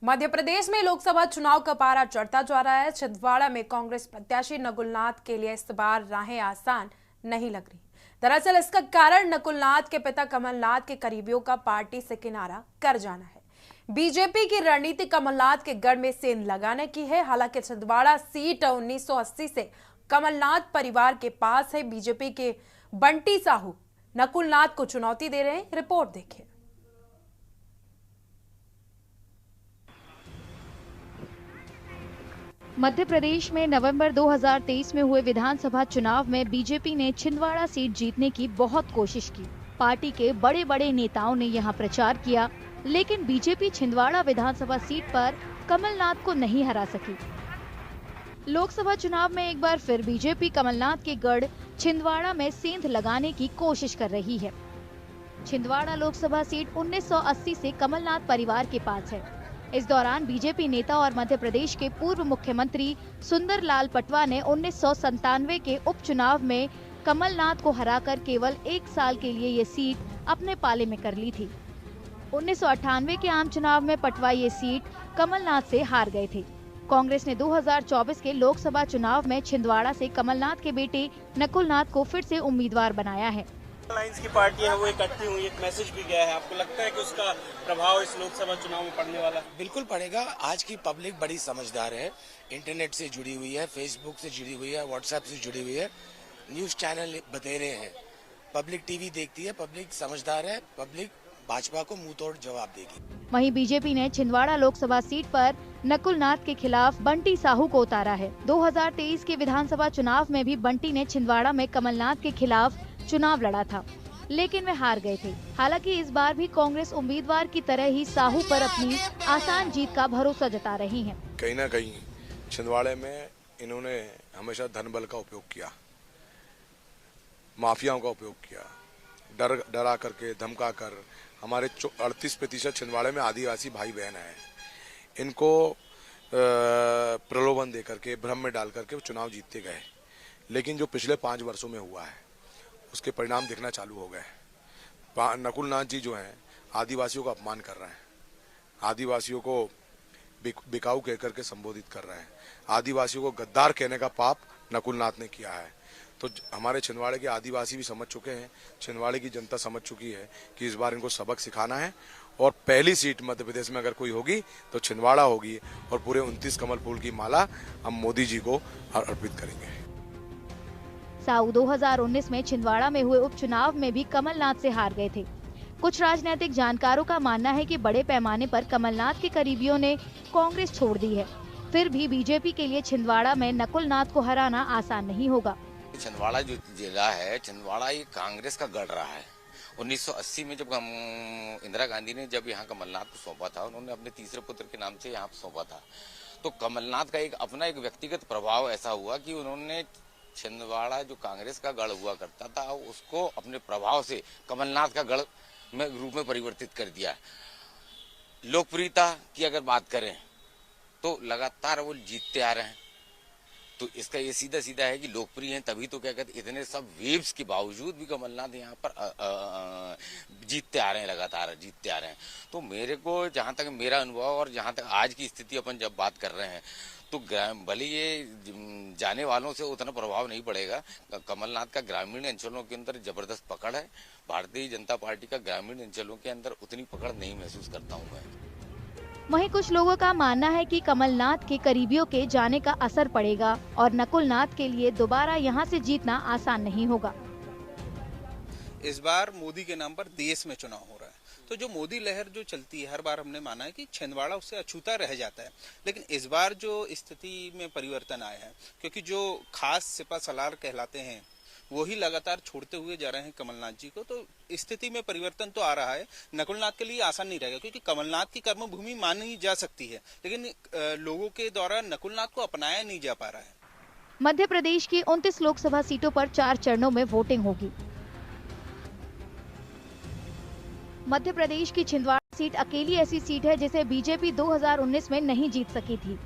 मध्य प्रदेश में लोकसभा चुनाव का पारा चढ़ता जा रहा है। छिंदवाड़ा में कांग्रेस प्रत्याशी नकुल नाथ के लिए इस बार राहें आसान नहीं लग रही। दरअसल इसका कारण नकुल नाथ के पिता कमलनाथ के करीबियों का पार्टी से किनारा कर जाना है। बीजेपी की रणनीति कमलनाथ के गढ़ में सेंध लगाने की है। हालांकि छिंदवाड़ा सीट 1980 से कमलनाथ परिवार के पास है। बीजेपी के बंटी साहू नकुल नाथ को चुनौती दे रहे हैं। रिपोर्ट देखिए। मध्य प्रदेश में नवंबर 2023 में हुए विधानसभा चुनाव में बीजेपी ने छिंदवाड़ा सीट जीतने की बहुत कोशिश की। पार्टी के बड़े बड़े नेताओं ने यहां प्रचार किया, लेकिन बीजेपी छिंदवाड़ा विधानसभा सीट पर कमलनाथ को नहीं हरा सकी। लोकसभा चुनाव में एक बार फिर बीजेपी कमलनाथ के गढ़ छिंदवाड़ा में सेंध लगाने की कोशिश कर रही है। छिंदवाड़ा लोकसभा सीट 1980 से कमलनाथ परिवार के पास है। इस दौरान बीजेपी नेता और मध्य प्रदेश के पूर्व मुख्यमंत्री सुंदरलाल पटवा ने 1997 के उपचुनाव में कमलनाथ को हराकर केवल 1 साल के लिए ये सीट अपने पाले में कर ली थी। 1998 के आम चुनाव में पटवा ये सीट कमलनाथ से हार गए थे। कांग्रेस ने 2024 के लोकसभा चुनाव में छिंदवाड़ा से कमलनाथ के बेटे नकुल नाथ को फिर से उम्मीदवार बनाया है। अलायंस की पार्टियां हैं वो इकट्ठी हुई, एक मैसेज भी गया है। आपको लगता है कि उसका प्रभाव इस लोकसभा चुनाव में पड़ने वाला है? बिल्कुल पड़ेगा। आज की पब्लिक बड़ी समझदार है, इंटरनेट से जुड़ी हुई है, फेसबुक से जुड़ी हुई है, व्हाट्सएप से जुड़ी हुई है, न्यूज चैनल बतेरे हैं, पब्लिक टीवी देखती है, पब्लिक समझदार है, पब्लिक भाजपा को मुंह तोड़ जवाब देगी। वहीं बीजेपी ने छिंदवाड़ा लोकसभा सीट पर नकुल नाथ के खिलाफ बंटी साहू को उतारा है। 2023 के विधानसभा चुनाव में भी बंटी ने छिंदवाड़ा में कमलनाथ के खिलाफ चुनाव लड़ा था, लेकिन वे हार गए थे। हालांकि इस बार भी कांग्रेस उम्मीदवार की तरह ही साहू पर अपनी आसान जीत का भरोसा जता रही है। कहीं ना कहीं छिंदवाड़े में इन्होंने हमेशा धन बल का उपयोग किया, माफियाओं का उपयोग किया, डरा करके, धमका कर। हमारे 38% छिंदवाड़े में आदिवासी भाई बहन हैं। इनको प्रलोभन दे करके, भ्रम में डाल करके वो चुनाव जीतते गए। लेकिन जो पिछले 5 वर्षों में हुआ है उसके परिणाम दिखना चालू हो गए। नकुल नाथ जी जो हैं आदिवासियों का अपमान कर रहे हैं, आदिवासियों को बिकाऊ कह करके संबोधित कर रहे हैं, आदिवासियों को गद्दार कहने का पाप नकुल नाथ ने किया है। तो हमारे छिंदवाड़े के आदिवासी भी समझ चुके हैं, छिंदवाड़े की जनता समझ चुकी है कि इस बार इनको सबक सिखाना है। और पहली सीट मध्य प्रदेश में अगर कोई होगी तो छिंदवाड़ा होगी और पूरे 29 कमल फूल की माला हम मोदी जी को अर्पित करेंगे। साहू 2019 में छिंदवाड़ा में हुए उपचुनाव में भी कमलनाथ से हार गए थे। कुछ राजनीतिक जानकारों का मानना है कि बड़े पैमाने पर कमलनाथ के करीबियों ने कांग्रेस छोड़ दी है। फिर भी बीजेपी के लिए छिंदवाड़ा में नकुल नाथ को हराना आसान नहीं होगा। छिंदवाड़ा जो जिला है, छिंदवाड़ा ये कांग्रेस का गढ़ रहा है। 1980 में जब इंदिरा गांधी ने जब यहाँ कमलनाथ को सौंपा था, उन्होंने अपने तीसरे पुत्र के नाम से यहाँ सौंपा था, तो कमलनाथ का एक अपना एक व्यक्तिगत प्रभाव ऐसा हुआ कि उन्होंने छिंदवाड़ा जो कांग्रेस का गढ़ हुआ करता था उसको अपने प्रभाव से कमलनाथ का गढ़ में रूप में परिवर्तित कर दिया। लोकप्रियता की अगर बात करें तो लगातार वो जीतते आ रहे हैं। तो इसका ये सीधा सीधा है कि लोकप्रिय हैं, तभी तो क्या कहते इतने सब वेव्स के बावजूद भी कमलनाथ यहाँ पर जीतते आ रहे हैं, लगातार जीतते आ रहे हैं। तो मेरे को जहाँ तक मेरा अनुभव और जहाँ तक आज की स्थिति अपन जब बात कर रहे हैं तो भले ये जाने वालों से उतना प्रभाव नहीं पड़ेगा। कमलनाथ का ग्रामीण अंचलों के अंदर जबरदस्त पकड़ है, भारतीय जनता पार्टी का ग्रामीण अंचलों के अंदर उतनी पकड़ नहीं महसूस करता हूँ मैं। वहीं कुछ लोगों का मानना है कि कमलनाथ के करीबियों के जाने का असर पड़ेगा और नकुल नाथ के लिए दोबारा यहां से जीतना आसान नहीं होगा। इस बार मोदी के नाम पर देश में चुनाव हो रहा है, तो जो मोदी लहर जो चलती है, हर बार हमने माना है कि छिंदवाड़ा उससे अछूता रह जाता है। लेकिन इस बार जो स्थिति में परिवर्तन आया है, क्योंकि जो खास सिपा सलार कहलाते हैं वो ही लगातार छोड़ते हुए जा रहे हैं कमलनाथ जी को, तो स्थिति में परिवर्तन तो आ रहा है। नकुलनाथ के लिए आसान नहीं रहेगा, क्योंकि कमलनाथ की कर्मभूमि मानी जा सकती है, लेकिन लोगों के द्वारा नकुलनाथ को अपनाया नहीं जा पा रहा है। मध्य प्रदेश की 29 लोकसभा सीटों पर 4 चरणों में वोटिंग होगी। मध्य प्रदेश की छिंदवाड़ा सीट अकेली ऐसी सीट है जिसे बीजेपी 2019 में नहीं जीत सकी थी।